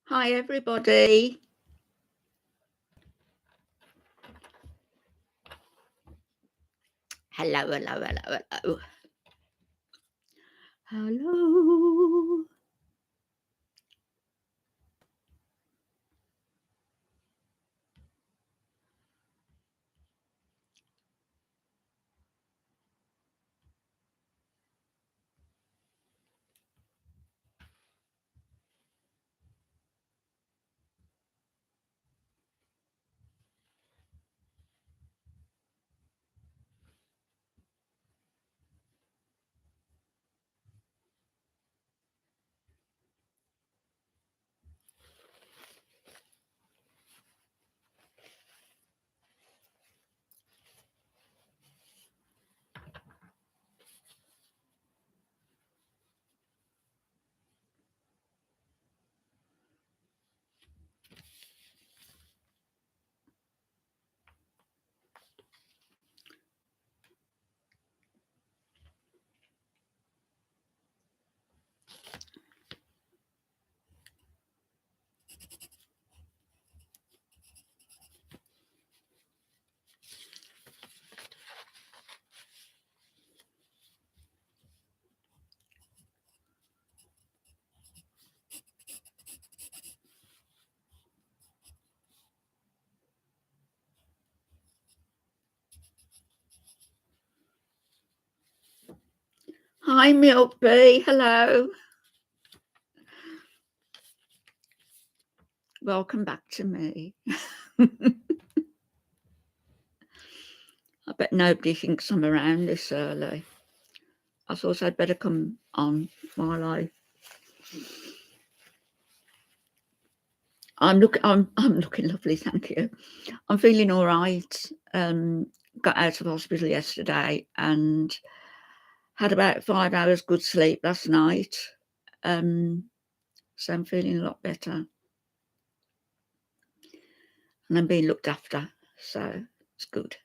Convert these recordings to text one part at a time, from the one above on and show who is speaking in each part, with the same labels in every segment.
Speaker 1: Hi, everybody. Hello, hello, hello, hello. Hello. Hi, Milk Bee. Hello. Welcome back to me. I bet nobody thinks I'm around this early. I thought I'd better come on while I'm looking lovely, thank you. I'm feeling all right. Got out of hospital yesterday and had about 5 hours good sleep last night. So I'm feeling a lot better. And I'm being looked after, so it's good.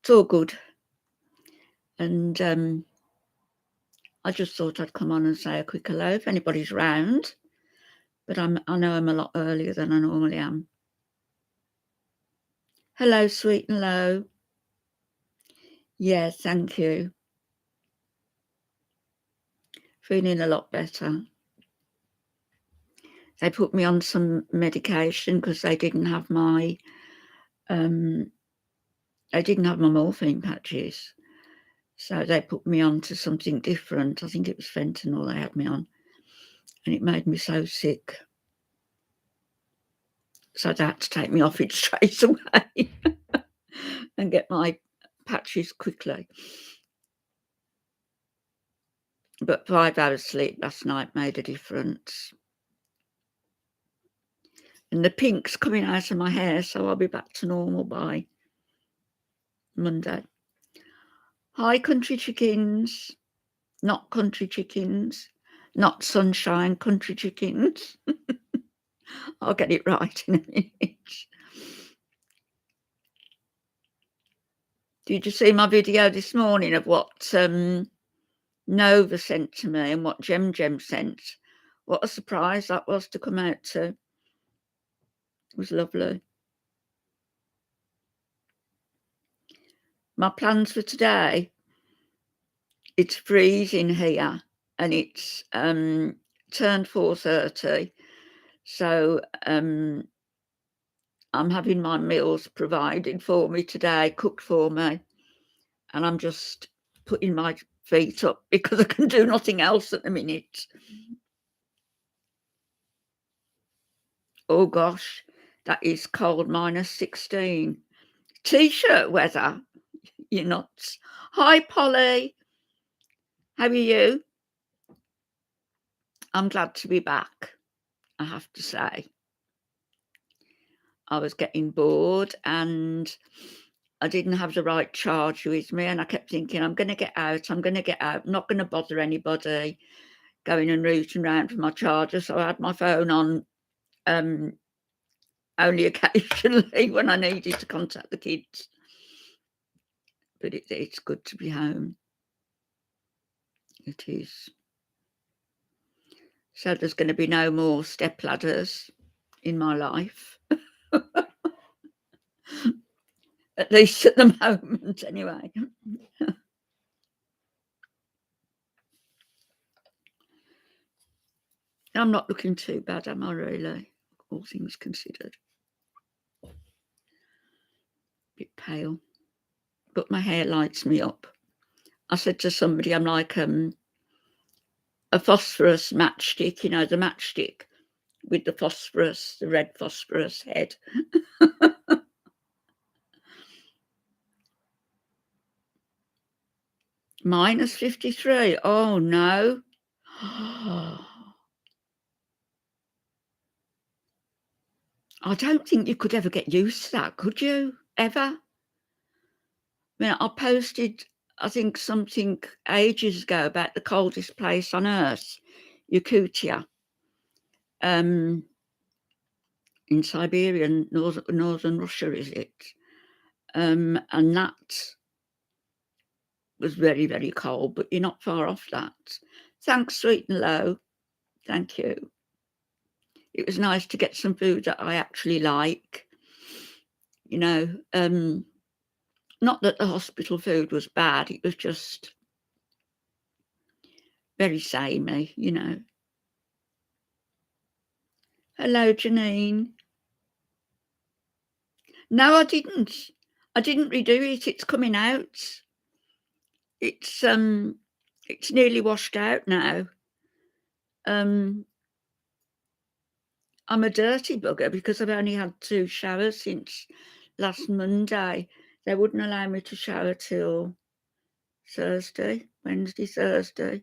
Speaker 1: It's all good. And I just thought I'd come on and say a quick hello if anybody's round. But I know I'm a lot earlier than I normally am. Hello, sweet and low. Yes, thank you. Feeling a lot better. They put me on some medication because they didn't have my morphine patches. So they put me on to something different. I think it was fentanyl they had me on. And it made me so sick. So they had to take me off it straight away and get my patches quickly. But 5 hours sleep last night made a difference. And the pink's coming out of my hair, so I'll be back to normal by Monday. Hi, country chickens. Not country chickens. Not sunshine, country chickens. I'll get it right in a minute. Did you see my video this morning of what Nova sent to me and what Gem sent? What a surprise that was to come out to. It was lovely. My plans for today, it's freezing here and it's turned 4:30. So I'm having my meals provided for me today, cooked for me. And I'm just putting my feet up because I can do nothing else at the minute. Oh gosh, that is cold, -16. T-shirt weather, you nuts. Hi, Polly. How are you? I'm glad to be back, I have to say. I was getting bored and I didn't have the right charger with me, and I kept thinking, I'm going to get out, I'm not going to bother anybody going and rooting around for my charger. So I had my phone on only occasionally when I needed to contact the kids. But it's good to be home. It is. So there's going to be no more step ladders in my life. At least at the moment, anyway. I'm not looking too bad, am I, really? All things considered. Bit pale. But my hair lights me up. I said to somebody, I'm like a phosphorus matchstick, you know, the matchstick with the phosphorus, the red phosphorus head. Minus 53. Oh, no. I don't think you could ever get used to that, could you? Ever? I mean, I posted, I think, something ages ago about the coldest place on earth, Yakutia, in Siberia, northern Russia, is it? And that was very, very cold, but you're not far off that. Thanks, Sweet and Low. Thank you. It was nice to get some food that I actually like. You know, not that the hospital food was bad, it was just very samey, you know. Hello, Janine. No, I didn't. I didn't redo it. It's coming out. It's nearly washed out now. I'm a dirty bugger because I've only had 2 showers since last Monday. They wouldn't allow me to shower till Wednesday, Thursday.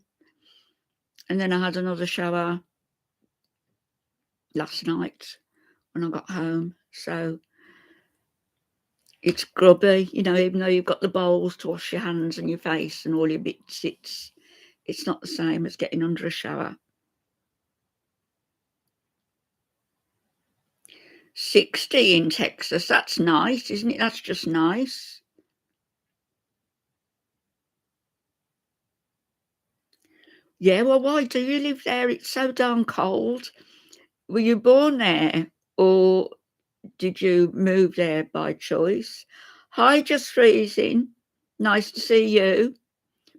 Speaker 1: And then I had another shower last night when I got home. So it's grubby, you know, even though you've got the bowls to wash your hands and your face and all your bits, it's not the same as getting under a shower. 60 in Texas, that's nice, isn't it? That's just nice. Yeah, well, why do you live there? It's so darn cold. Were you born there or did you move there by choice? Hi, Just Freezing. Nice to see you.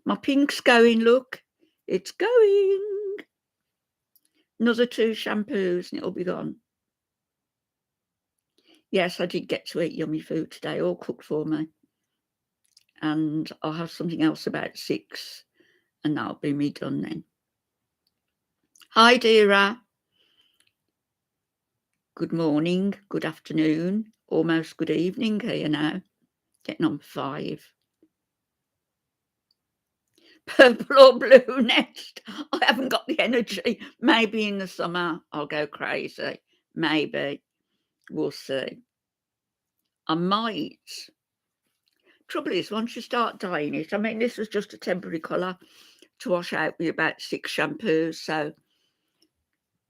Speaker 1: My pink's going, look. It's going. Another 2 shampoos and it'll be gone. Yes, I did get to eat yummy food today, all cooked for me. And I'll have something else about 6 and that'll be me done then. Hi, Dira. Good morning, good afternoon, almost good evening here now. Getting on 5. Purple or blue next? I haven't got the energy. Maybe in the summer I'll go crazy. Maybe. We'll see. I might. Trouble is, once you start dyeing it, I mean, this was just a temporary colour to wash out with about 6 shampoos. So,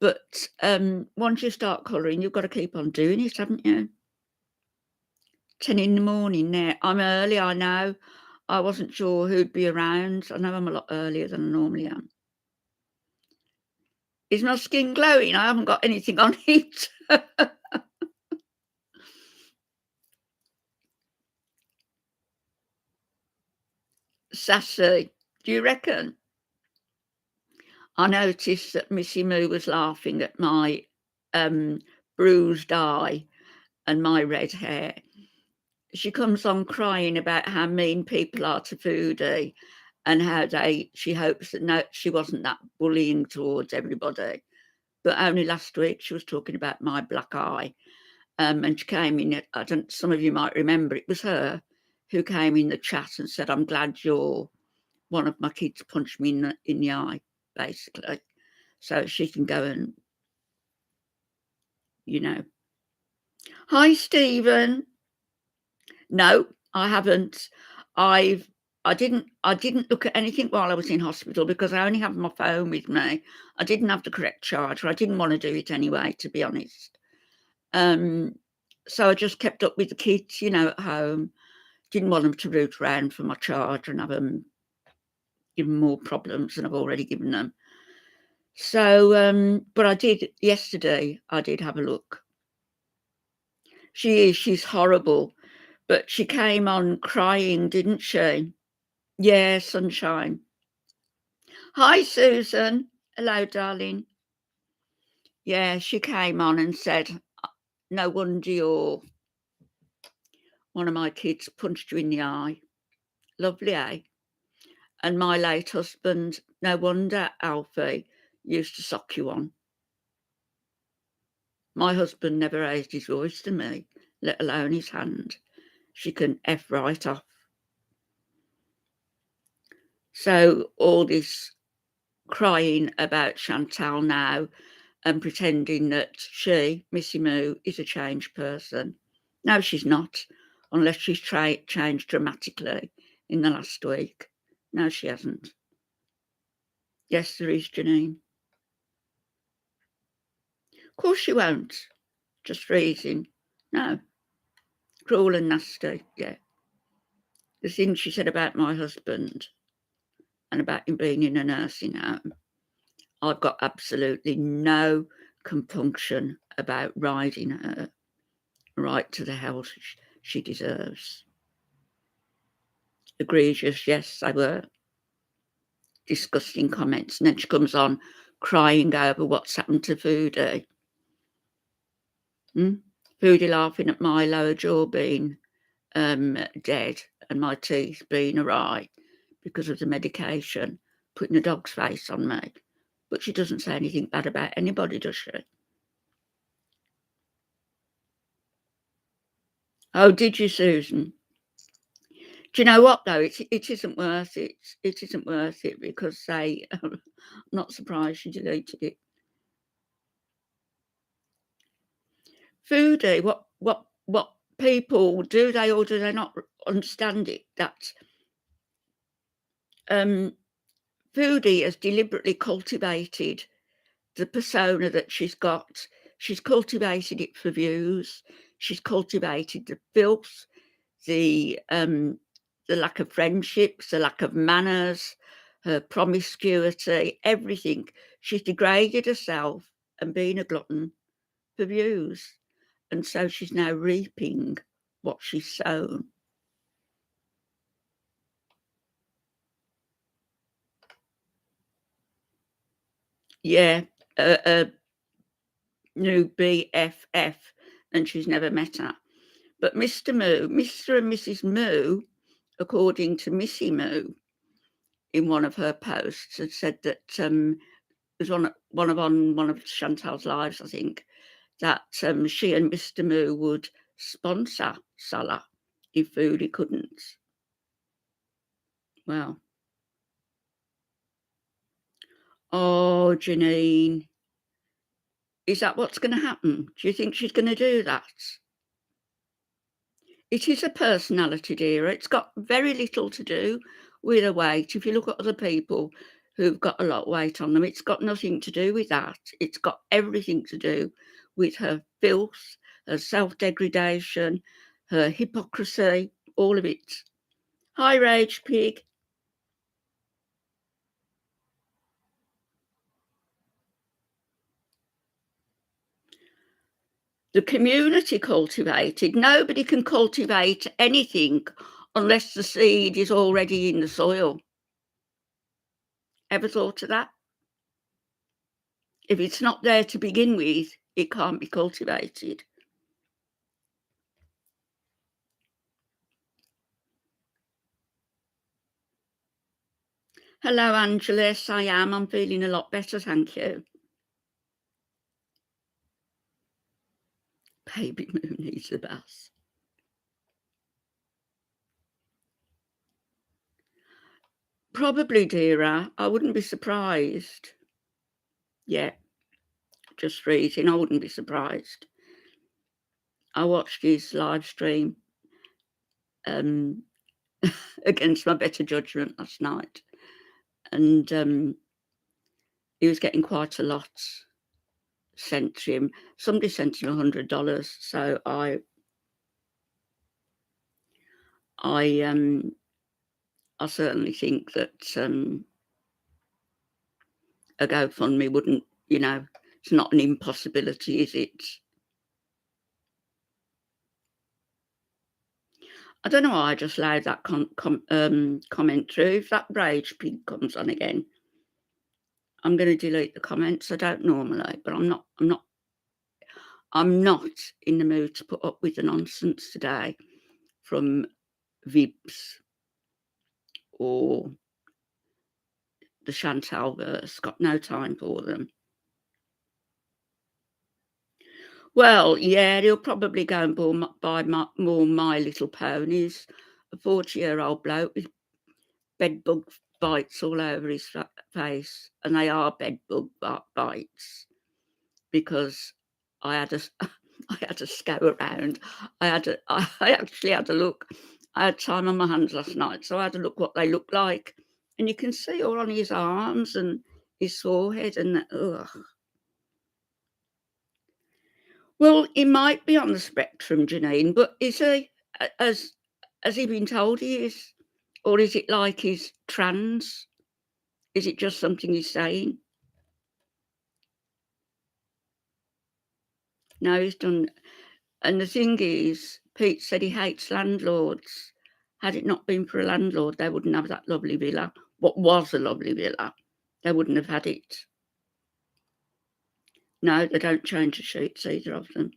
Speaker 1: but once you start colouring, you've got to keep on doing it, haven't you? 10 in the morning now. I'm early, I know. I wasn't sure who'd be around. I know I'm a lot earlier than I normally am. Is my skin glowing? I haven't got anything on it. Sassy, do you reckon? I noticed that Missy Moo was laughing at my bruised eye and my red hair. She comes on crying about how mean people are to Foodie and how she hopes that she wasn't that bullying towards everybody. But only last week she was talking about my black eye. And she came in, some of you might remember, it was her who came in the chat and said, I'm glad one of my kids punched me in the eye, basically. So she can go and, you know. Hi, Stephen. No, I haven't. I didn't look at anything while I was in hospital because I only have my phone with me. I didn't have the correct charger. I didn't want to do it anyway, to be honest. So I just kept up with the kids, you know, at home. Didn't want them to root around for my charger and give them more problems than I've already given them. So, but I did yesterday, I did have a look. She's horrible, but she came on crying, didn't she? Yeah, sunshine. Hi, Susan. Hello, darling. Yeah, she came on and said, no wonder one of my kids punched you in the eye. Lovely, eh? And my late husband, no wonder Alfie used to sock you on. My husband never raised his voice to me, let alone his hand. She can F right off. So all this crying about Chantal now and pretending that she, Missy Moo, is a changed person. No, she's not, unless she's changed dramatically in the last week. No, she hasn't. Yes, there is, Janine. Of course she won't. Just freezing. No. Cruel and nasty, yeah. The things she said about my husband and about him being in a nursing home, I've got absolutely no compunction about riding her right to the hell she deserves. Egregious, yes, they were. Disgusting comments. And then she comes on crying over what's happened to Foodie. Foodie laughing at my lower jaw being dead and my teeth being awry because of the medication, putting a dog's face on me. But she doesn't say anything bad about anybody, does she? Oh, did you, Susan? Do you know what, though? It isn't worth it. It isn't worth it because I'm not surprised she deleted it. Foodie, what people do they or do they not understand it? That Foodie has deliberately cultivated the persona that she's got. She's cultivated it for views. She's cultivated the filth, the lack of friendships, the lack of manners, her promiscuity, everything. She's degraded herself and been a glutton for views. And so she's now reaping what she's sown. Yeah, a new BFF, and she's never met her. But Mr. Moo, Mr. and Mrs. Moo, according to Missy Moo, in one of her posts, had said that was on one of Chantal's lives, I think, that she and Mr. Moo would sponsor Salah if Foodie couldn't. Well, oh, Janine, is that what's going to happen? Do you think she's going to do that? It is a personality, dear. It's got very little to do with her weight. If you look at other people who've got a lot of weight on them, it's got nothing to do with that. It's got everything to do with her filth, her self-degradation, her hypocrisy, all of it. Hi, Rage Pig. The community cultivated. Nobody can cultivate anything unless the seed is already in the soil. Ever thought of that? If it's not there to begin with, it can't be cultivated. Hello, Angela. Yes, I am. I'm feeling a lot better, thank you. Baby Moo needs a bath. Probably, dearer. I wouldn't be surprised. Yeah, just freezing. I wouldn't be surprised. I watched his live stream against my better judgment last night, and he was getting quite a lot sent to him. Somebody sent him $100, so I certainly think that a GoFundMe wouldn't, you know, it's not an impossibility, is it? I don't know why I just allowed that comment through. If that rage pig comes on again, I'm going to delete the comments. I don't normally, but I'm not in the mood to put up with the nonsense today from Vibs or the Chantal verse. Got no time for them. Well, yeah, he'll probably go and buy more My Little Ponies. A 40-year-old bloke with bedbug bites all over his face, and they are bedbug bites, because I had a I had a scour around. I actually had a look. I had time on my hands last night, so I had a look what they look like, and you can see all on his arms and his forehead, and ugh. Well, he might be on the spectrum, Janine, but is he? Has he been told he is, or is it like he's trans? Is it just something he's saying? No, he's done. And the thing is, Pete said he hates landlords. Had it not been for a landlord, they wouldn't have that lovely villa. What was a lovely villa? They wouldn't have had it. No, they don't change the sheets, either of them.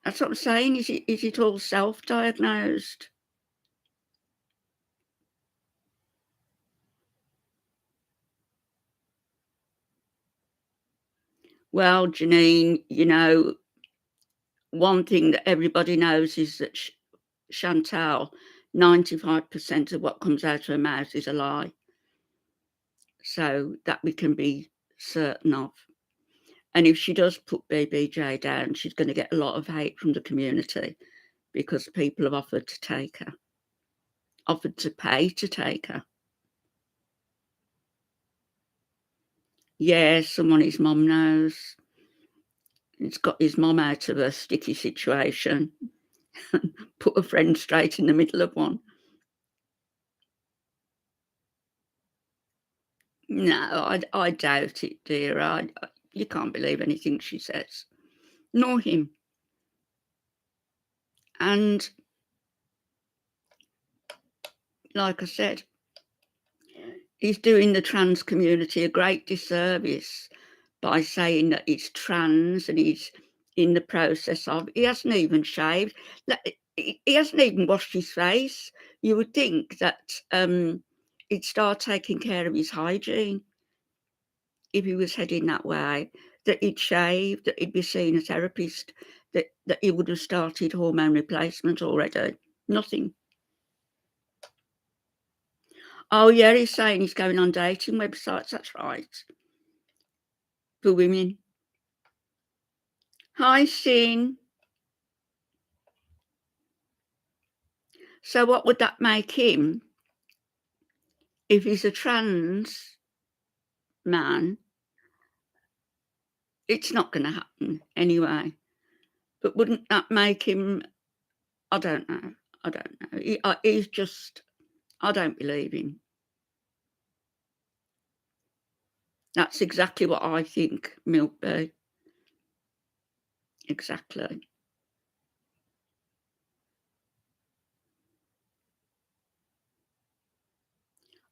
Speaker 1: That's what I'm saying. Is it all self-diagnosed? Well, Janine, you know, one thing that everybody knows is that Chantal, 95% of what comes out of her mouth is a lie. So that we can be certain of. And if she does put BBJ down, she's going to get a lot of hate from the community, because people have offered to take her, offered to pay to take her. Yeah, someone his mum knows. He's got his mum out of a sticky situation, put a friend straight in the middle of one. No, I doubt it, dear. You can't believe anything she says, nor him. And like I said, he's doing the trans community a great disservice by saying that he's trans and he's in the process of. He hasn't even shaved. He hasn't even washed his face. You would think that he'd start taking care of his hygiene if he was heading that way, that he'd shave, that he'd be seeing a therapist, that he would have started hormone replacement already. Nothing. Oh, yeah, he's saying he's going on dating websites. That's right. For women. Hi, Sin. So what would that make him if he's a trans man? It's not going to happen anyway. But wouldn't that make him? I don't know. I don't know. He's just. I don't believe him. That's exactly what I think, Milkbee. Exactly.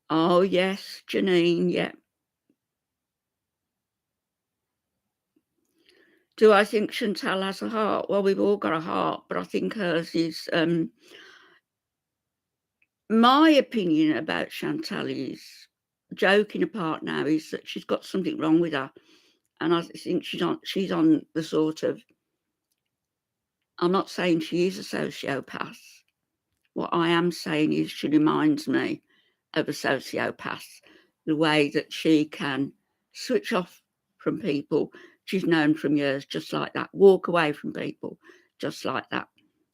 Speaker 1: Oh yes, Janine. Yeah. Do I think Chantal has a heart? Well, we've all got a heart, but I think hers is. My opinion about Chantal is, joking apart now, is that she's got something wrong with her, and I think she's on the sort of. I'm not saying she is a sociopath. What I am saying is she reminds me of a sociopath, the way that she can switch off from people she's known from years, just like that, walk away from people, just like that.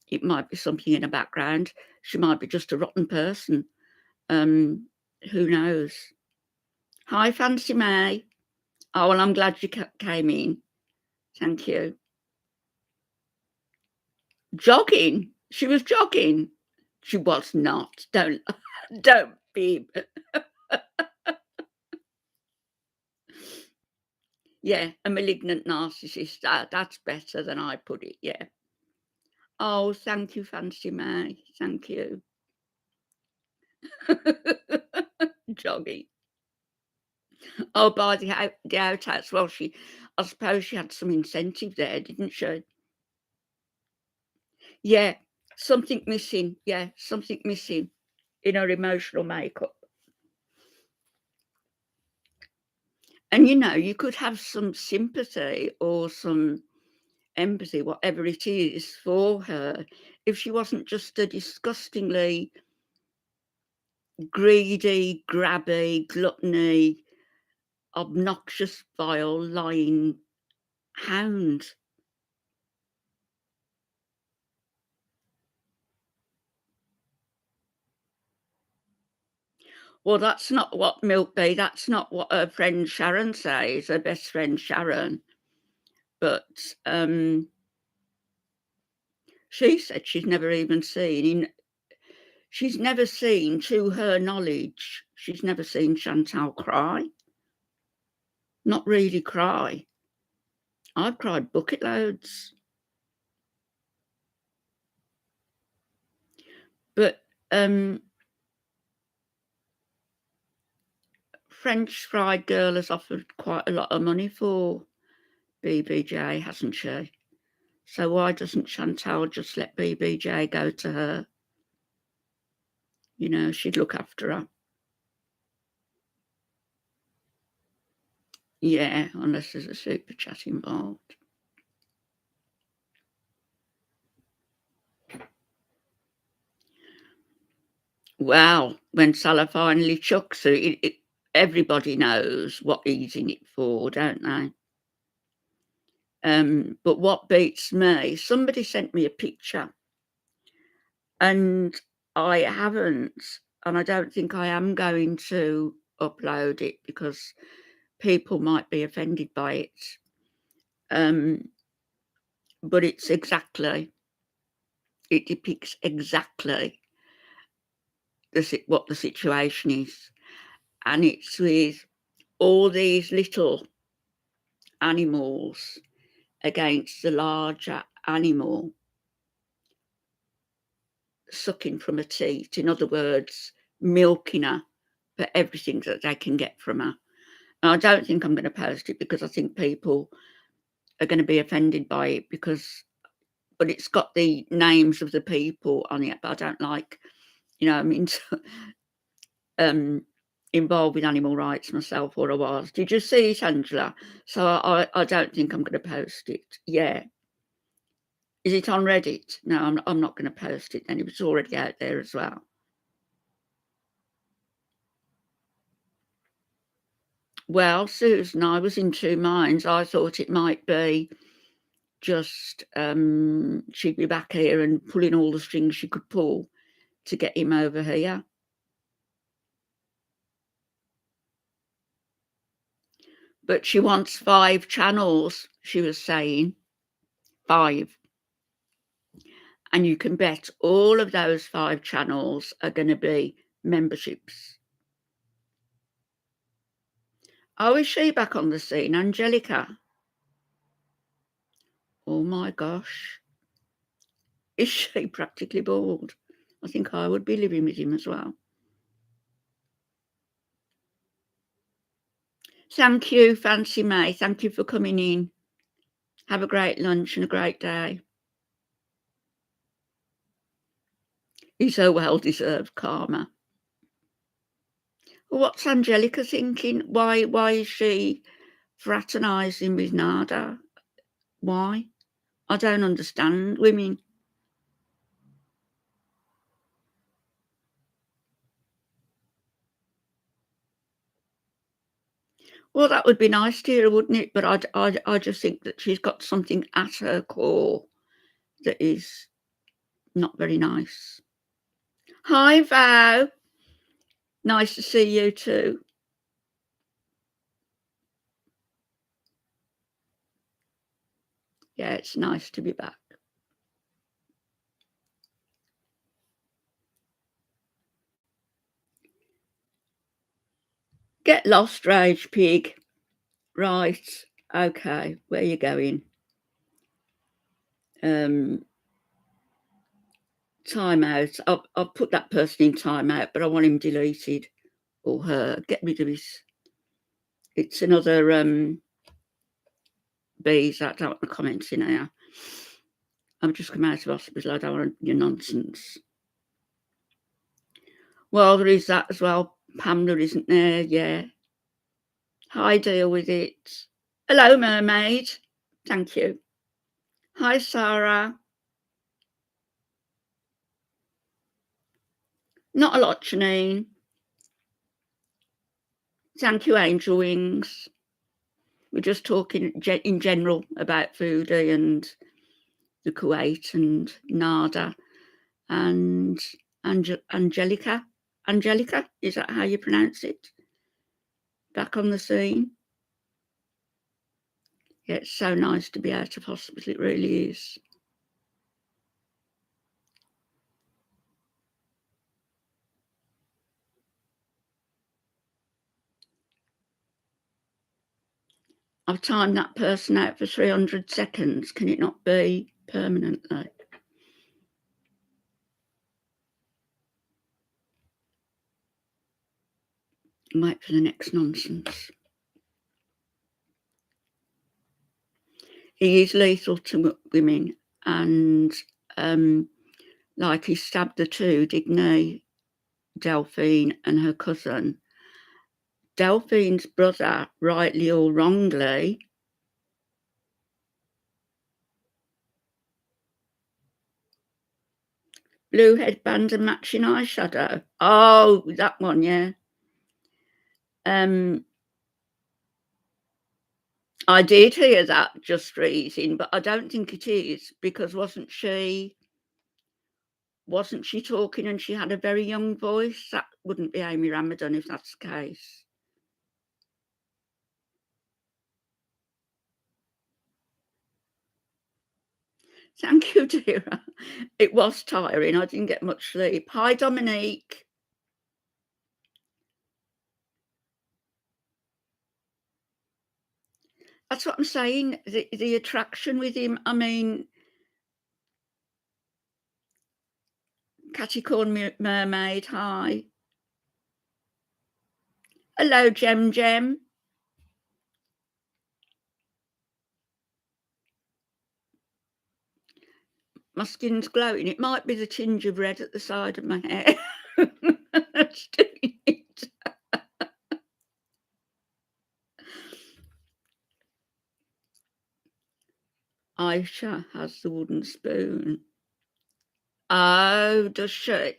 Speaker 1: It might be something in her background. She might be just a rotten person. Who knows? Hi, Fancy May. Oh, well, I'm glad you came in. Thank you. Jogging? She was jogging. She was not. Don't be. Yeah, a malignant narcissist. That's better than I put it, yeah. Oh, thank you, Fancy May. Thank you. Joggy. Oh, by the outhouse. Well, I suppose she had some incentive there, didn't she? Yeah, something missing. Yeah, something missing in her emotional makeup. And, you could have some sympathy or some empathy, whatever it is, for her if she wasn't just a disgustingly greedy, grabby, gluttony, obnoxious, vile, lying hound. Well, that's not what Milkbee, that's not what her friend Sharon says, her best friend Sharon. But she said she's never seen, to her knowledge, she's never seen Chantal cry. Not really cry. I've cried bucket loads. But French Fried Girl has offered quite a lot of money for BBJ, hasn't she? So why doesn't Chantal just let BBJ go to her? She'd look after her. Yeah, unless there's a super chat involved. Well, when Salah finally chucks her, everybody knows what he's in it for, don't they? But what beats me, somebody sent me a picture, and I haven't, and I don't think I am going to upload it because people might be offended by it. But it depicts exactly what the situation is, and it's with all these little animals against the larger animal sucking from her teat. In other words, milking her for everything that they can get from her. And I don't think I'm going to post it because I think people are going to be offended by it but it's got the names of the people on it, but I don't like, involved with animal rights myself, or I was. Did you see it, Angela? So I don't think I'm going to post it. Yeah. Is it on Reddit? No, I'm not going to post it then. It was already out there as well. Well, Susan, I was in two minds. I thought it might be just she'd be back here and pulling all the strings she could pull to get him over here. But she wants 5 channels, she was saying. 5. And you can bet all of those 5 channels are going to be memberships. Oh, is she back on the scene, Angelica? Oh my gosh. Is she practically bald? I think I would be living with him as well. Thank you, Fancy May. Thank you for coming in. Have a great lunch and a great day. He's so well-deserved karma. Well, what's Angelica thinking? Why is she fraternising with Nada? Why? I don't understand women. Well, that would be nice to hear, wouldn't it? But I just think that she's got something at her core that is not very nice. Hi, Val. Nice to see you too. Yeah, it's nice to be back. Get lost, Rage Pig. Right. Okay, where are you going? Time out. I'll put that person in time out, but I want him deleted or her. Get rid of his. It's another bees. I don't want the comments in here. I've just come out of hospital. I don't want your nonsense. Well, there is that as well. Pamela isn't there. Yeah. Hi, deal with it. Hello, mermaid. Thank you. Hi, Sarah. Not a lot, Janine. Thank you, Angel Wings. We're just talking in general about foodie and the Kuwait and Nada and Angelica. Angelica, is that how you pronounce it? Back on the scene. Yeah, it's so nice to be out of hospital. It really is. I've timed that person out for 300 seconds. Can it not be permanently? Wait for the next nonsense. He is lethal to women, and like he stabbed the two, didn't he? Delphine and her cousin. Delphine's brother, rightly or wrongly, blue headband and matching eyeshadow. Oh, that one, yeah. I did hear that, Just Freezing, but I don't think it is, because wasn't she talking and she had a very young voice? That wouldn't be Amy Ramadan if that's the case. Thank you, dear. It was tiring. I didn't get much sleep. Hi, Dominique. That's what I'm saying. The attraction with him. I mean, Catty-corn mermaid. Hi. Hello, Gem. My skin's glowing. It might be the tinge of red at the side of my hair. That's doing it. Aisha has the wooden spoon. Oh, does she?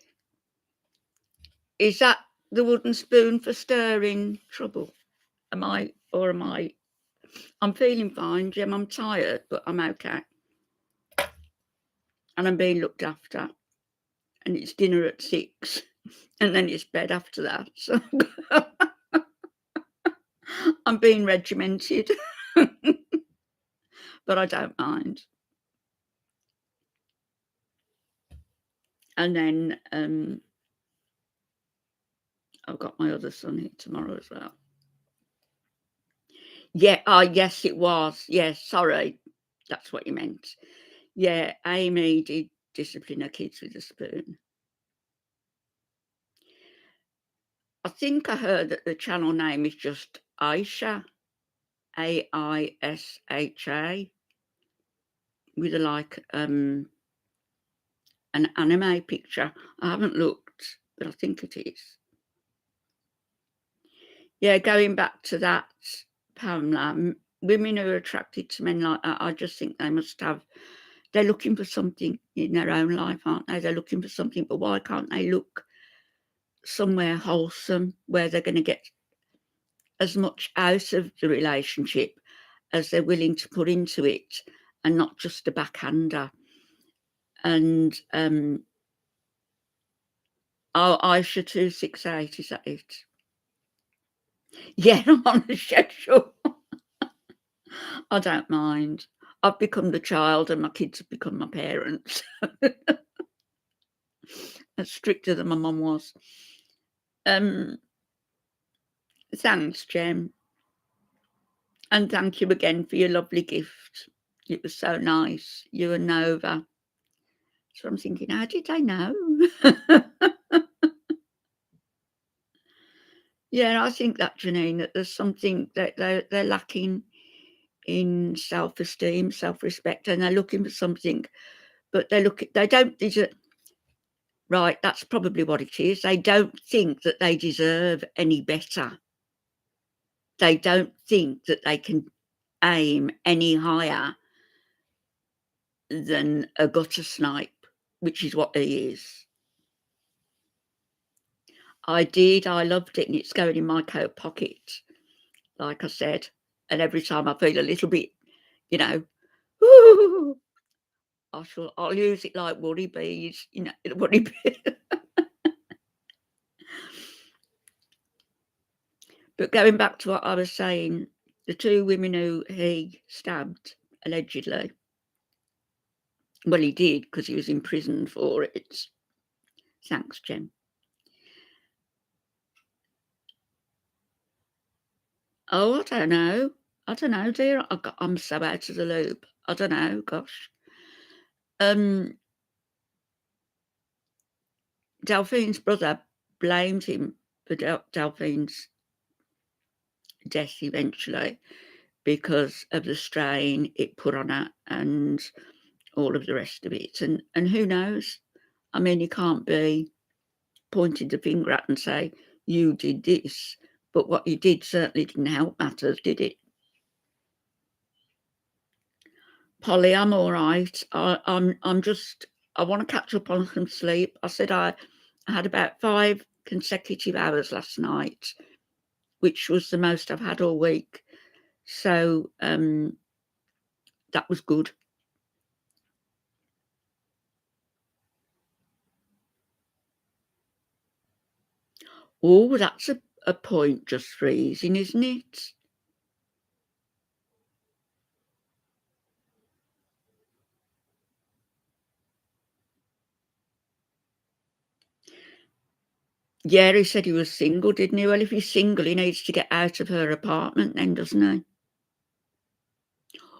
Speaker 1: Is that the wooden spoon for stirring trouble? Am I? I'm feeling fine, Jim. I'm tired, but I'm okay. And I'm being looked after. And it's dinner at 6. And then it's bed after that. So I'm being regimented. But I don't mind. And then I've got my other son here tomorrow as well. Yeah, yes, it was. Yes, sorry. That's what you meant. Yeah, Amy did discipline her kids with a spoon. I think I heard that the channel name is just Aisha, Aisha, with an anime picture. I haven't looked, but I think it is. Yeah, going back to that, Pamela, women who are attracted to men like that, I just think they're looking for something in their own life, aren't they? They're looking for something, but why can't they look somewhere wholesome where they're going to get as much out of the relationship as they're willing to put into it, and not just a backhander? And Aisha 268, is that it? Yeah, I'm on the schedule. I don't mind. I've become the child and my kids have become my parents. As stricter than my mum was. Thanks, Jem. And thank you again for your lovely gift. It was so nice, you and Nova. So I'm thinking, how did they know? Yeah, I think that, Janine, that there's something that they're lacking in self-esteem, self-respect, and they're looking for something, but they don't deserve. Right, that's probably what it is. They don't think that they deserve any better. They don't think that they can aim any higher than a gutter snipe, which is what he is. I did. I loved it, and it's going in my coat pocket, like I said. And every time I feel a little bit, you know, "Ooh," I'll use it like Woody Bees, you know, Woody Bees. But going back to what I was saying, the two women who he stabbed, allegedly, well, he did because he was in prison for it. Thanks, Jem. Oh, I don't know. I don't know, dear. I'm so out of the loop. I don't know. Gosh. Delphine's brother blamed him for Delphine's death eventually because of the strain it put on her and all of the rest of it. And who knows? I mean, you can't be pointing the finger at and say, you did this. But what you did certainly didn't help matters, did it? Polly, I'm all right. I'm just, I want to catch up on some sleep. I said I had about 5 consecutive hours last night, which was the most I've had all week. So that was good. Oh, that's a point just freezing, isn't it? Yeah, he said he was single, didn't he? Well, if he's single, he needs to get out of her apartment then, doesn't he?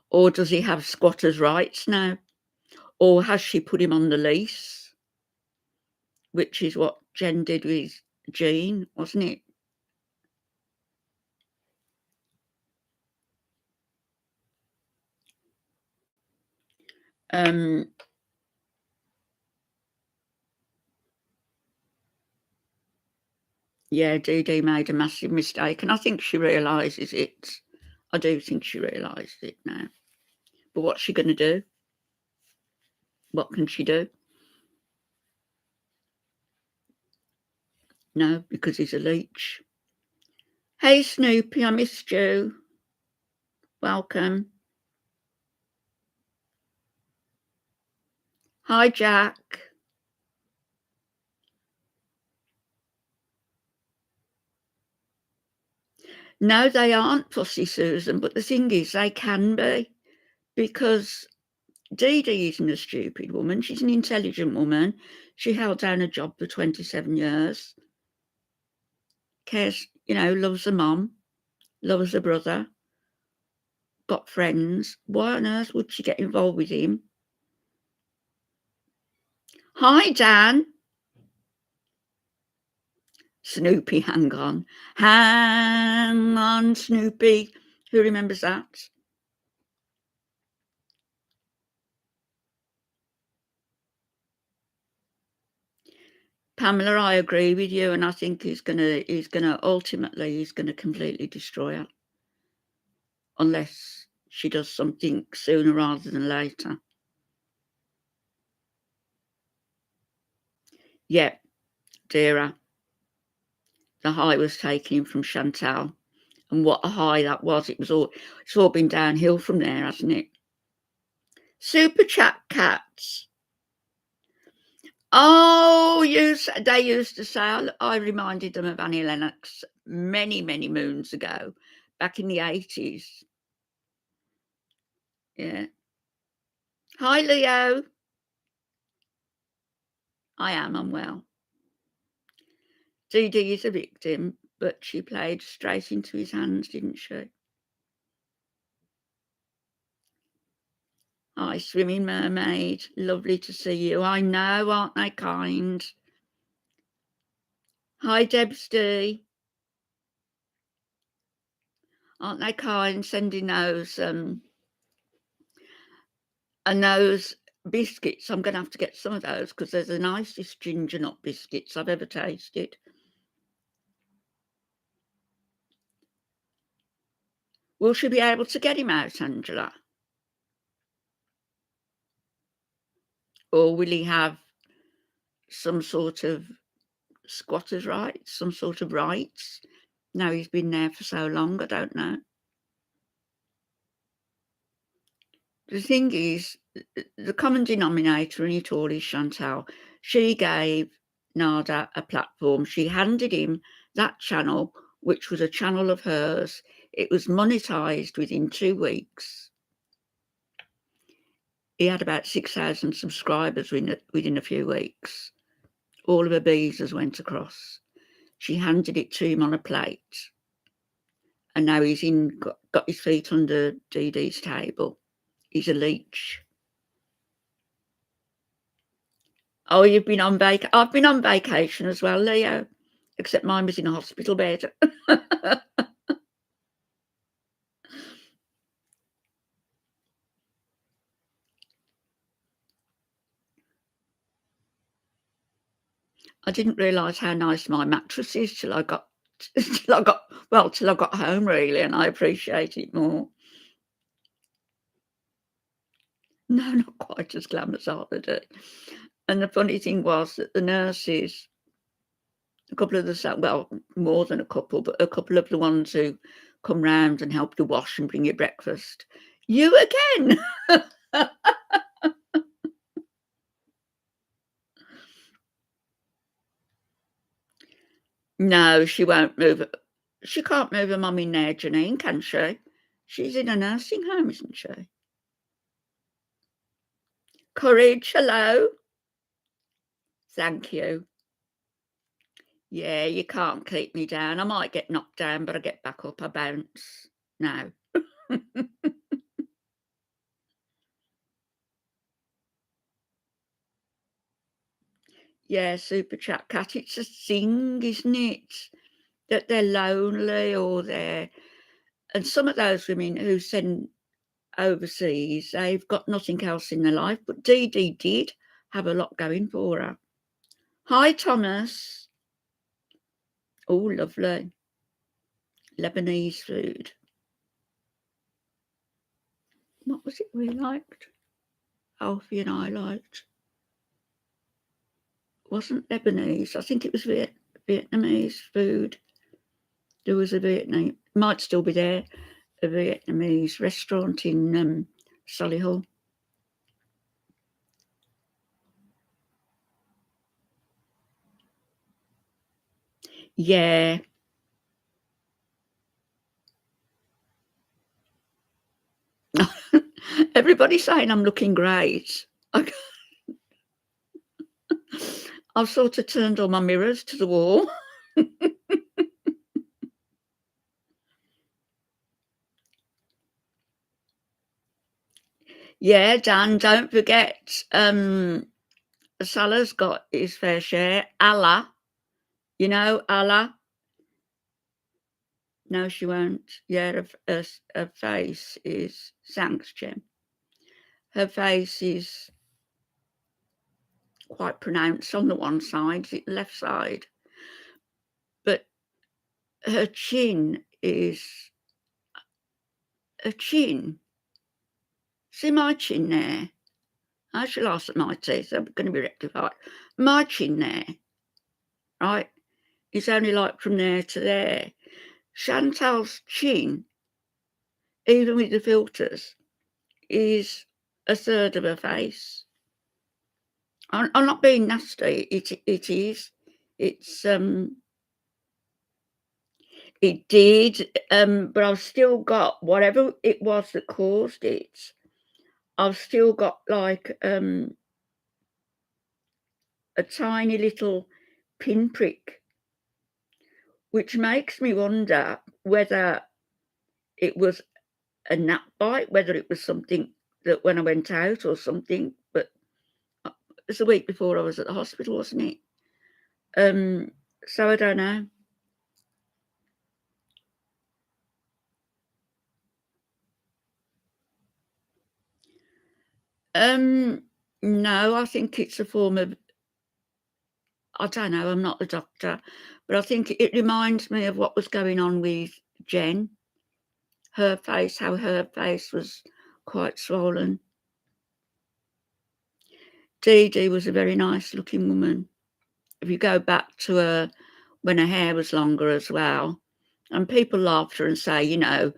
Speaker 1: Or does he have squatter's rights now? Or has she put him on the lease? Which is what Jen did with Jean, wasn't it? Yeah, Dee Dee made a massive mistake, and I think she realises it. I do think she realises it now. But what's she going to do? What can she do? No, because he's a leech. Hey, Snoopy, I missed you. Welcome. Hi, Jack. No, they aren't Pussy Susan, but the thing is, they can be, because Dee Dee isn't a stupid woman. She's an intelligent woman. She held down a job for 27 years. Cares, loves her mum, loves her brother, got friends. Why on earth would she get involved with him? Hi, Dan. Snoopy, hang on. Hang on, Snoopy. Who remembers that? Pamela, I agree with you, and I think he's gonna completely destroy her. Unless she does something sooner rather than later. Yeah, dearer. The high was taken from Chantal. And what a high that was. It's all been downhill from there, hasn't it? Super chat cats. Oh, they used to say, I reminded them of Annie Lennox many, many moons ago, back in the 80s. Yeah. Hi, Leo. I'm well. Dee Dee is a victim, but she played straight into his hands, didn't she? Hi, Swimming Mermaid. Lovely to see you. I know, aren't they kind? Hi, Debs D. Aren't they kind sending those and those biscuits? I'm going to have to get some of those because they're the nicest ginger nut biscuits I've ever tasted. Will she be able to get him out, Angela? Or will he have some sort of squatters' rights, some sort of rights? No, he's been there for so long, I don't know. The thing is, the common denominator in it all is Chantal. She gave Nada a platform. She handed him that channel, which was a channel of hers. It was monetized within 2 weeks. He had about 6,000 subscribers within a few weeks. All of her visas went across. She handed it to him on a plate. And now he's got his feet under DD's table. He's a leech. Oh, you've been on vacation. I've been on vacation as well, Leo, except mine was in a hospital bed. I didn't realise how nice my mattress is till I got home really, and I appreciate it more. No, not quite as glam as holiday. And the funny thing was that the nurses, a couple of the well, more than a couple, but a couple of the ones who come round and help you wash and bring you breakfast. You again. No, she won't move. She can't move her mum in there, Janine, can she? She's in a nursing home, isn't she? Courage, hello. Thank you. Yeah, you can't keep me down. I might get knocked down, but I get back up. I bounce now. Yeah, super chat cat. It's a thing, isn't it? That they're lonely or they're. And some of those women who send overseas, they've got nothing else in their life. But Dee Dee did have a lot going for her. Hi, Thomas. Oh, lovely. Lebanese food. What was it we liked? Alfie and I liked. Wasn't Lebanese. I think it was Vietnamese food. There was a Vietnamese, might still be there, a Vietnamese restaurant in Solihull. Yeah. Everybody's saying I'm looking great. I've sort of turned all my mirrors to the wall. Yeah, Dan, don't forget, Salah's got his fair share. Allah, you know Allah? No, she won't. Yeah, her face is, thanks, Jim. Her face is quite pronounced on the one side, the left side. But her chin is a chin. See my chin there? I shall ask at my teeth, they're going to be rectified. My chin there, right, is only like from there to there. Chantal's chin, even with the filters, is a third of her face. I'm not being nasty. It is. It's it did, but I've still got whatever it was that caused it. I've still got like a tiny little pinprick, which makes me wonder whether it was a gnat bite, whether it was something that when I went out or something, but it was the week before I was at the hospital, wasn't it? So I don't know. No, I think it's a form of, I don't know, I'm not the doctor, but I think it reminds me of what was going on with Jen. How her face was quite swollen. Dee Dee was a very nice looking woman. If you go back to her when her hair was longer as well, and people laugh at her and say, you know,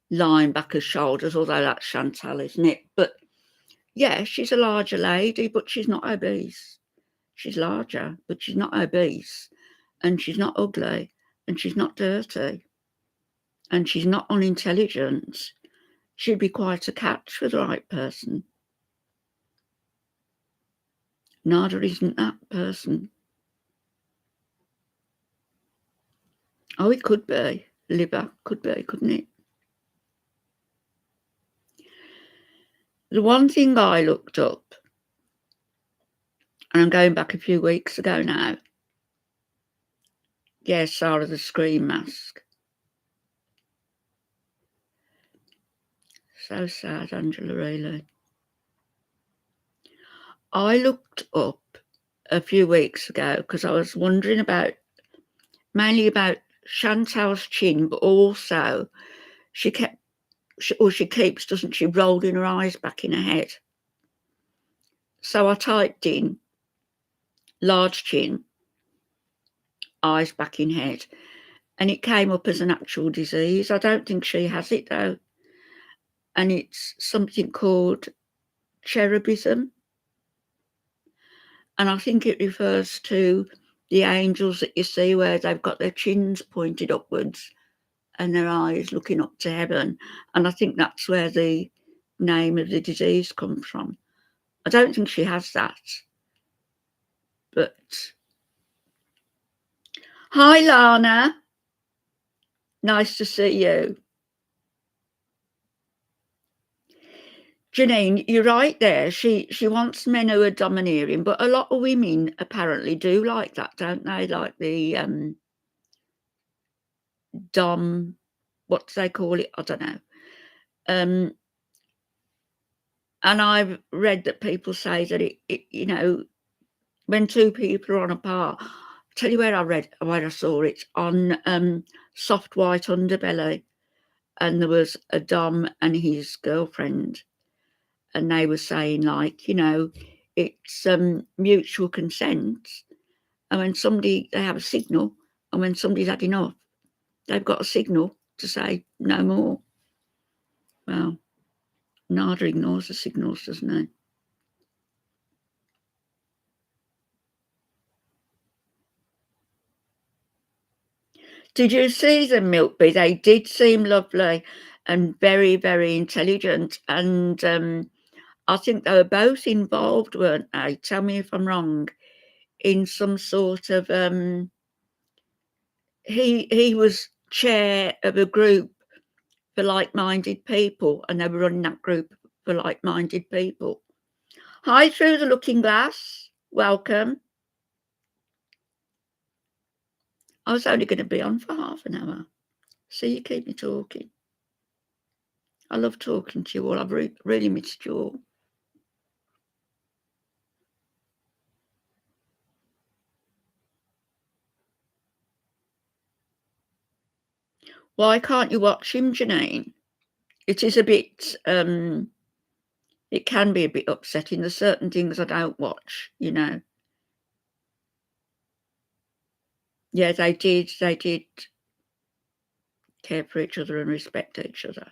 Speaker 1: lying back her shoulders, although that's Chantal, isn't it? But yeah, she's a larger lady, but she's not obese. She's larger, but she's not obese, and she's not ugly, and she's not dirty, and she's not unintelligent. She'd be quite a catch for the right person. Nada isn't that person. Oh, it could be. Liver, could be, couldn't it? The one thing I looked up, and I'm going back a few weeks ago now. Yes, Sarah the Scream Mask. So sad, Angela, really. I looked up a few weeks ago because I was wondering mainly about Chantal's chin, but also she keeps, doesn't she, rolling her eyes back in her head. So I typed in large chin, eyes back in head, and it came up as an actual disease. I don't think she has it though. And it's something called cherubism. And I think it refers to the angels that you see where they've got their chins pointed upwards and their eyes looking up to heaven. And I think that's where the name of the disease comes from. I don't think she has that. But hi, Lana. Nice to see you. Janine, you're right there. She wants men who are domineering, but a lot of women apparently do like that, don't they? Like the dom, what do they call it? I don't know. And I've read that people say that it you know, when two people are on a par, I'll tell you where I saw it on Soft White Underbelly, and there was a dom and his girlfriend, and they were saying, like, you know, it's mutual consent, and when they have a signal, and when somebody's had enough, they've got a signal to say no more. Well, Nada ignores the signals, doesn't he? Did you see them, Milkby? They did seem lovely and very, very intelligent. And I think they were both involved, weren't they? Tell me if I'm wrong. In some sort of he was chair of a group for like-minded people, and they were running that group for like-minded people. Hi, Through the Looking Glass. Welcome. I was only going to be on for half an hour. So you keep me talking. I love talking to you all. I've really missed you all. Why can't you watch him, Janine? It is a bit, it can be a bit upsetting. There's certain things I don't watch, you know. Yeah, they did care for each other and respect each other.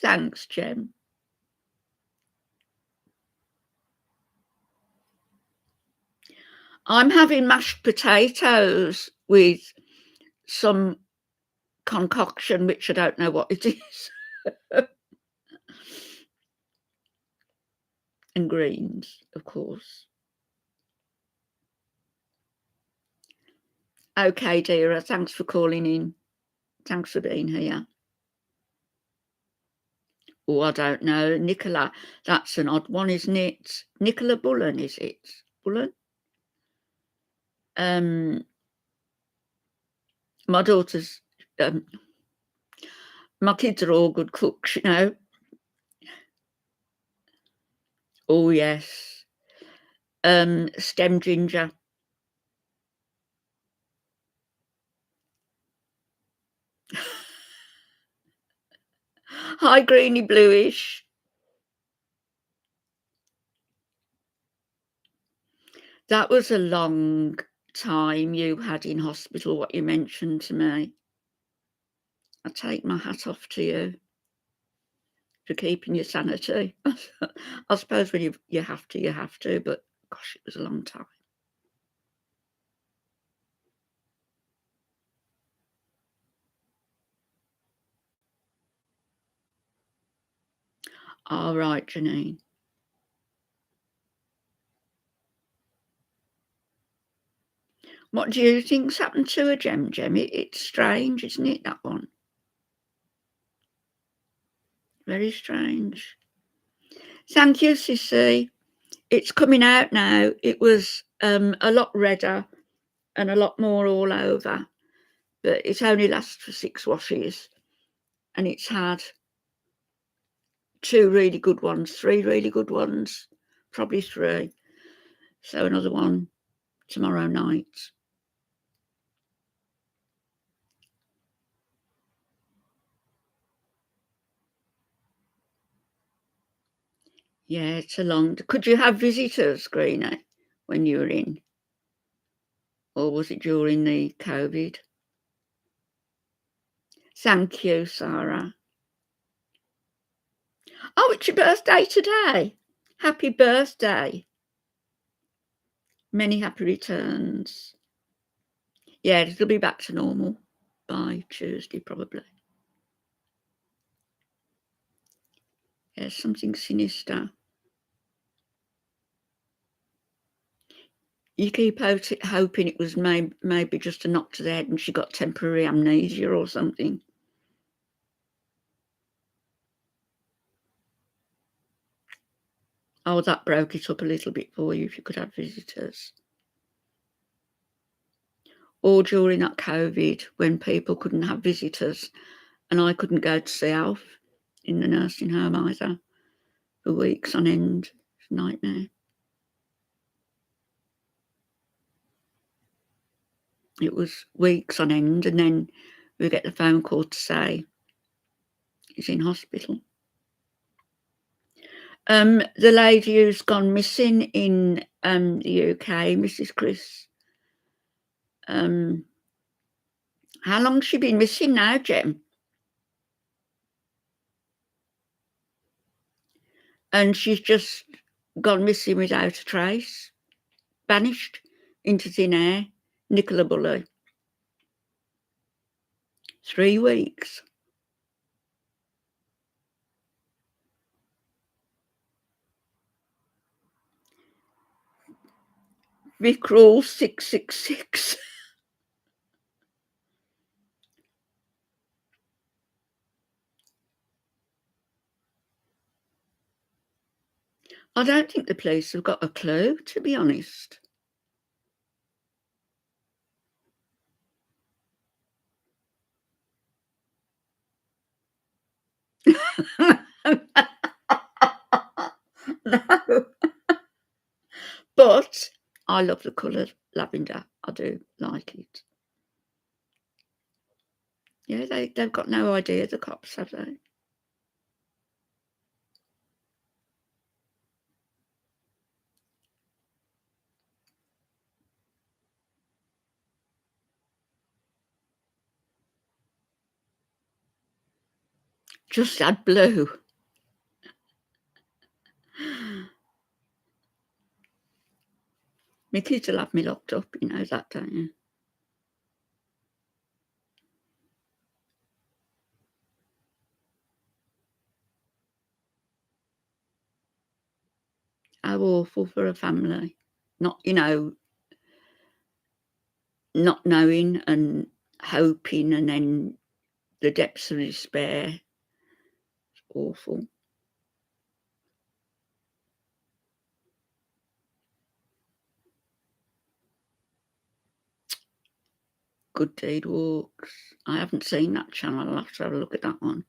Speaker 1: Thanks, Jem. I'm having mashed potatoes with some concoction, which I don't know what it is, and greens, of course. Okay, dear, thanks for calling in. Thanks for being here. Oh, I don't know. Nicola, that's an odd one, isn't it? Nicola Bullen, is it? Bullen? My daughter's, my kids are all good cooks, you know. Oh, yes. Stem ginger. Hi, greeny bluish. That was a long time you had in hospital, what you mentioned to me. I take my hat off to you for keeping your sanity. I suppose when you have to, you have to, but gosh, it was a long time. All right, Janine. What do you think's happened to her, Jem? It's strange, isn't it, that one? Very strange. Thank you, Sissy. It's coming out now. It was a lot redder and a lot more all over, but it only lasts for 6 washes, and it's had 2 really good ones, 3 really good ones, probably 3. So another one tomorrow night. Yeah, it's a long. Could you have visitors, Greenie, when you were in? Or was it during the COVID? Thank you, Sarah. Oh, it's your birthday today. Happy birthday. Many happy returns. Yeah, it'll be back to normal by Tuesday, probably. Yeah, something sinister. You keep hoping it was maybe just a knock to the head and she got temporary amnesia or something. Oh, that broke it up a little bit for you if you could have visitors. Or during that COVID when people couldn't have visitors and I couldn't go to see Alf in the nursing home either for weeks on end. It's a nightmare. It was weeks on end, and then we get the phone call to say he's in hospital. The lady who's gone missing in the UK, Mrs. Chris. How long's she been missing now, Jem? And she's just gone missing without a trace, vanished into thin air. Nicola Bulley. 3 weeks. Vic Rule 666. I don't think the police have got a clue, to be honest. No. But I love the colour lavender. I do like it. Yeah, they've got no idea, the cops, have they? Just add blue. My kids will have me locked up, you know that, don't you? How awful for a family. Not, not knowing and hoping, and then the depths of despair. It's awful. Good Deed Walks. I haven't seen that channel. I'll have to have a look at that one.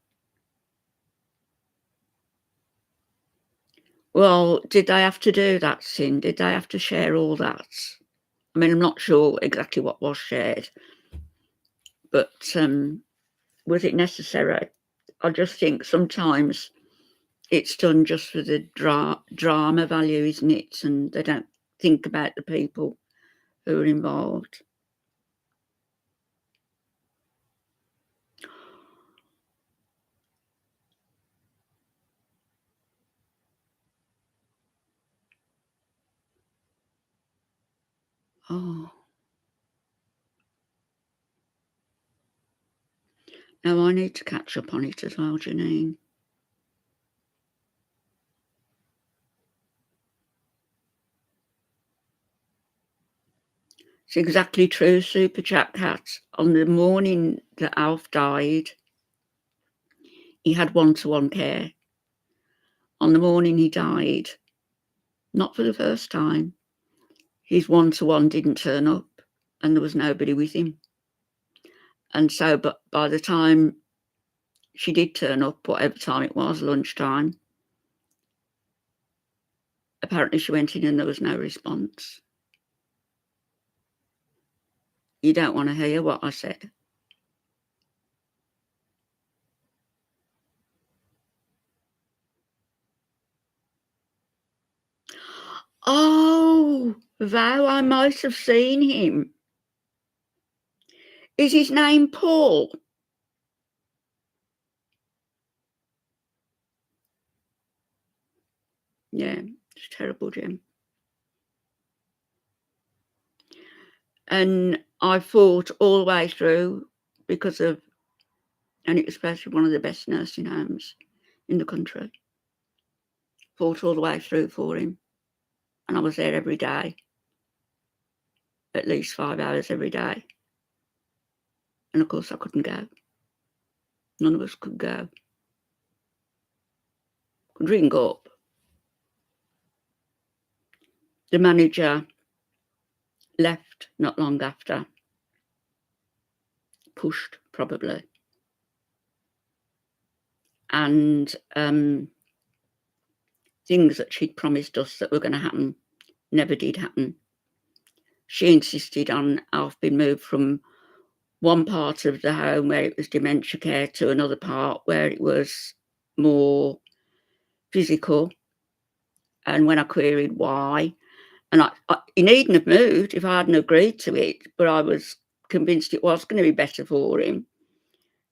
Speaker 1: Well, did they have to do that, Sin? Did they have to share all that? I mean, I'm not sure exactly what was shared, but was it necessary? I just think sometimes it's done just for the drama value, isn't it? And they don't think about the people who are involved. Oh. Now I need to catch up on it as well, Janine. It's exactly true, Super Chat Cat. On the morning that Alf died, he had one-to-one care. On the morning he died, not for the first time, his one-to-one didn't turn up and there was nobody with him. And so, but by the time she did turn up, whatever time it was, lunchtime, apparently she went in and there was no response. You don't want to hear what I said. Oh, Val, I might have seen him. Is his name Paul? Yeah, it's terrible, Jim. And I fought all the way through because of, and it was supposed to be one of the best nursing homes in the country. Fought all the way through for him. And I was there every day, at least 5 hours every day. And of course I couldn't go. None of us could go. Could ring up. The manager left not long after. Pushed, probably. And things that she'd promised us that were going to happen never did happen. She insisted on Alf being moved from one part of the home where it was dementia care to another part where it was more physical. And when I queried why, and he needn't have moved if I hadn't agreed to it, but I was convinced it was going to be better for him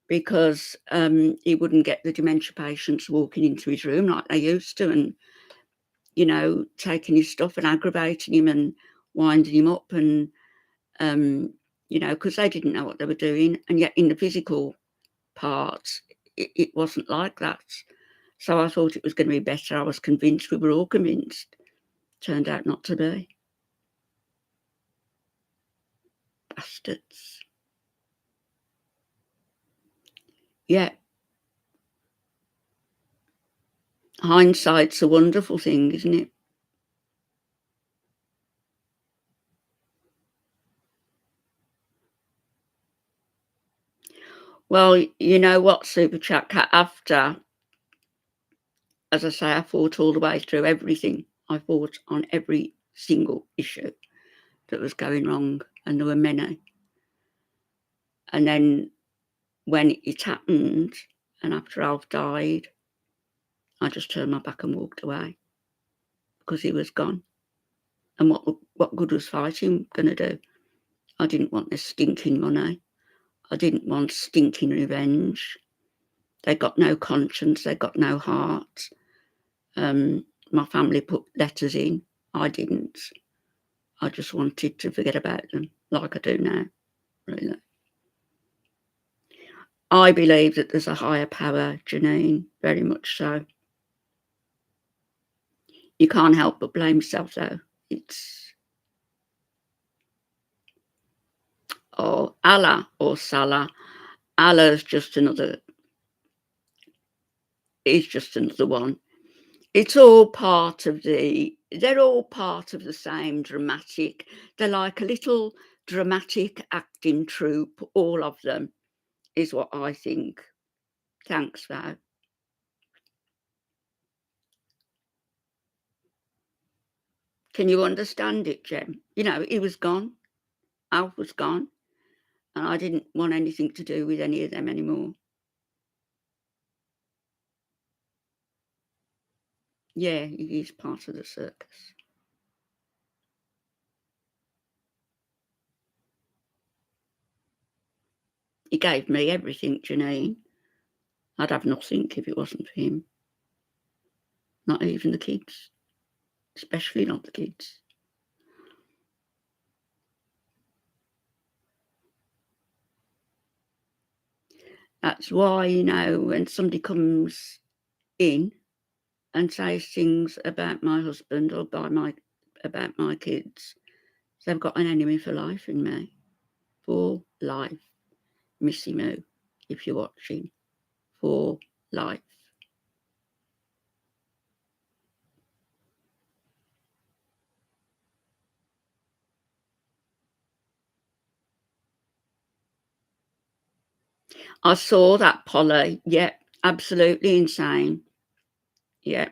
Speaker 1: because he wouldn't get the dementia patients walking into his room like they used to and, you know, taking his stuff and aggravating him and winding him up and, you know, because they didn't know what they were doing. And yet in the physical part, it wasn't like that. So I thought it was going to be better. I was convinced, we were all convinced. Turned out not to be. Bastards. Yeah. Hindsight's a wonderful thing, isn't it? Well, you know what, Super Chat Cat, after, as I say, I fought all the way through everything. I fought on every single issue that was going wrong, and there were many. And then when it happened, and after Alf died, I just turned my back and walked away because he was gone. And what good was fighting going to do? I didn't want this stinking money. I didn't want stinking revenge. They got no conscience. They got no heart. My family put letters in. I didn't. I just wanted to forget about them like I do now, really. I believe that there's a higher power, Janine, very much so. You can't help but blame yourself, though. It's, or Allah or Salah. Allah's just another, is just another one. It's all part of the, they're all part of the same dramatic. They're like a little dramatic acting troupe, all of them, is what I think. Thanks, Val. Can you understand it, Jem? You know, he was gone. Alf was gone, and I didn't want anything to do with any of them anymore. Yeah, he is part of the circus. He gave me everything, Janine. I'd have nothing if it wasn't for him. Not even the kids. Especially not the kids. That's why, you know, when somebody comes in and says things about my husband or about my kids, they've got an enemy for life in me. For life. Missy Moo, if you're watching. For life. I saw that, Polly. Yeah, absolutely insane. Yeah.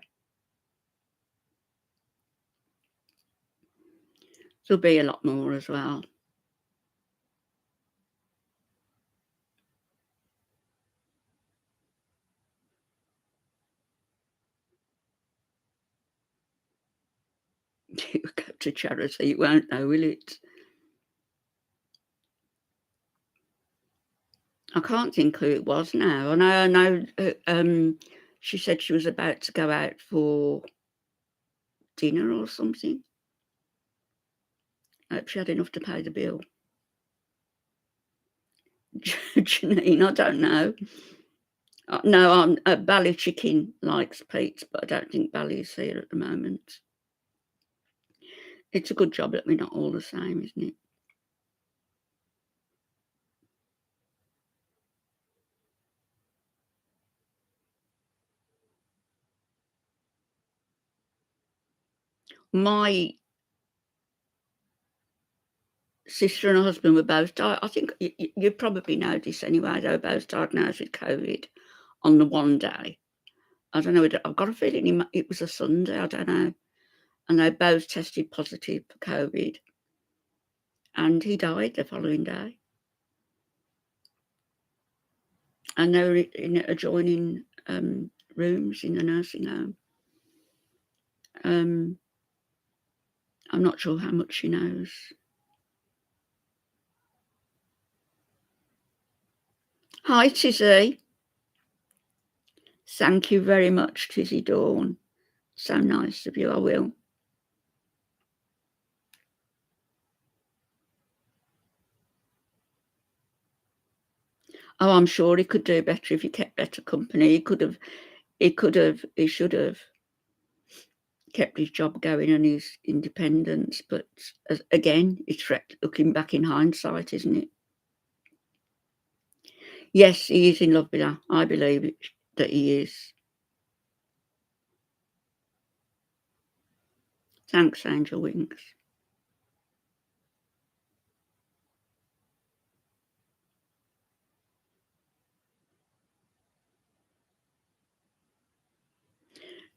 Speaker 1: There'll be a lot more as well. It will go to charity, it won't though, will it? I can't think who it was now. I know, she said she was about to go out for dinner or something. I hope she had enough to pay the bill. Janine, I don't know. No, Bally Chicken likes Pete, but I don't think Bally's here at the moment. It's a good job that we're not all the same, isn't it? My sister and her husband were both I think you probably know this anyway, they were both diagnosed with COVID on the one day. I don't know, I've got a feeling it was a Sunday, I don't know. And they both tested positive for COVID. And he died the following day. And they were in adjoining rooms in the nursing home. I'm not sure how much she knows. Hi, Tizzy. Thank you very much, Tizzy Dawn. So nice of you, I will. Oh, I'm sure he could do better if he kept better company. He should have kept his job going and his independence. But again, it's looking back in hindsight, isn't it? Yes, he is in love with her. I believe that he is. Thanks, Angel Wings.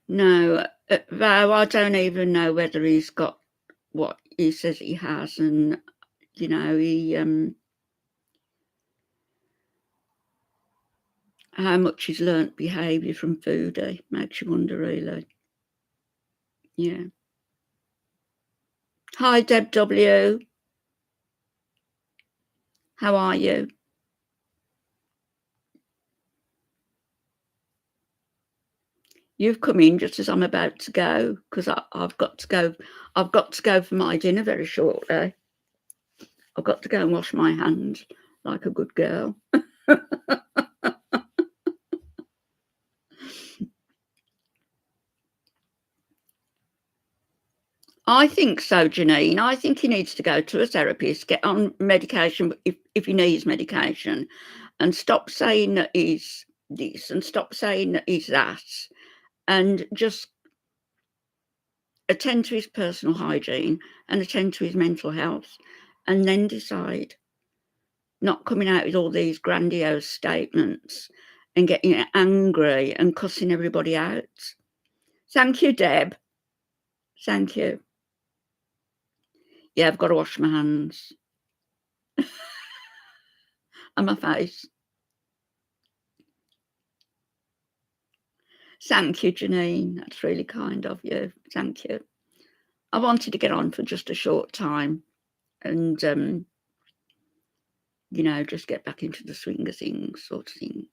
Speaker 1: No, Val, I don't even know whether he's got what he says he has, and you know, how much he's learnt behaviour from Foodie makes you wonder, really. Yeah. Hi, Deb W. How are you? You've come in just as I'm about to go because I've got to go. I've got to go for my dinner very shortly. I've got to go and wash my hands like a good girl. I think so, Janine. I think he needs to go to a therapist, get on medication if he needs medication, and stop saying that he's this and stop saying that he's that, and just attend to his personal hygiene and attend to his mental health. and then decide. Not coming out with all these grandiose statements and getting angry and cussing everybody out. Thank you, Deb. Thank you. Yeah, I've got to wash my hands and my face. Thank you, Janine. That's really kind of you. Thank you. I wanted to get on for just a short time and, you know, just get back into the swing of things sort of thing.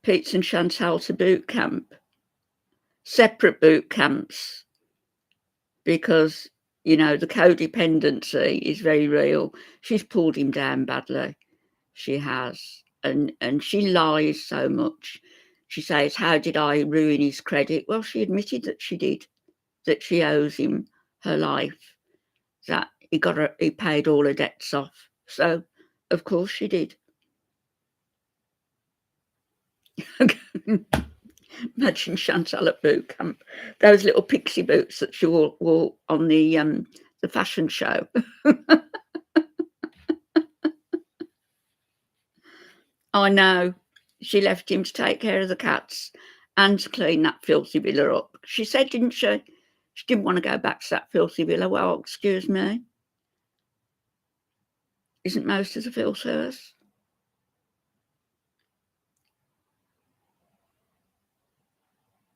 Speaker 1: Pete and Chantal to boot camp. Separate boot camps. Because, you know, the codependency is very real. She's pulled him down badly. She has. And she lies so much. She says, how did I ruin his credit? Well, she admitted that she did, that she owes him her life, that he paid all her debts off. So, of course she did. Imagine Chantal at boot camp. Those little pixie boots that she wore on the fashion show. I know. She left him to take care of the cats and to clean that filthy villa up. She said, didn't she? She didn't want to go back to that filthy villa. Well, excuse me. Isn't most of the filth hers?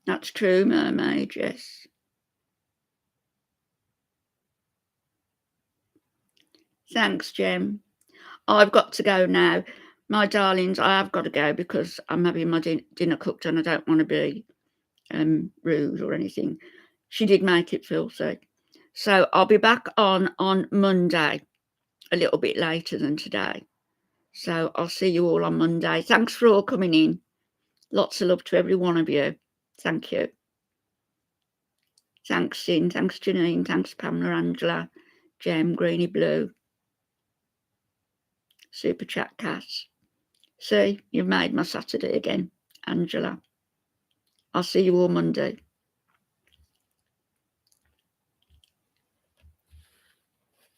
Speaker 1: That's true, mermaid, yes. Thanks, Jem. I've got to go now. My darlings, I have got to go because I'm having my dinner cooked and I don't want to be rude or anything. She did make it filthy. So I'll be back on Monday, a little bit later than today. So I'll see you all on Monday. Thanks for all coming in. Lots of love to every one of you. Thank you. Thanks, Sin. Thanks, Janine. Thanks, Pamela, Angela, Jem, Greeny Blue. Super Chat Cat. See, you've made my Saturday again, Angela. I'll see you all Monday.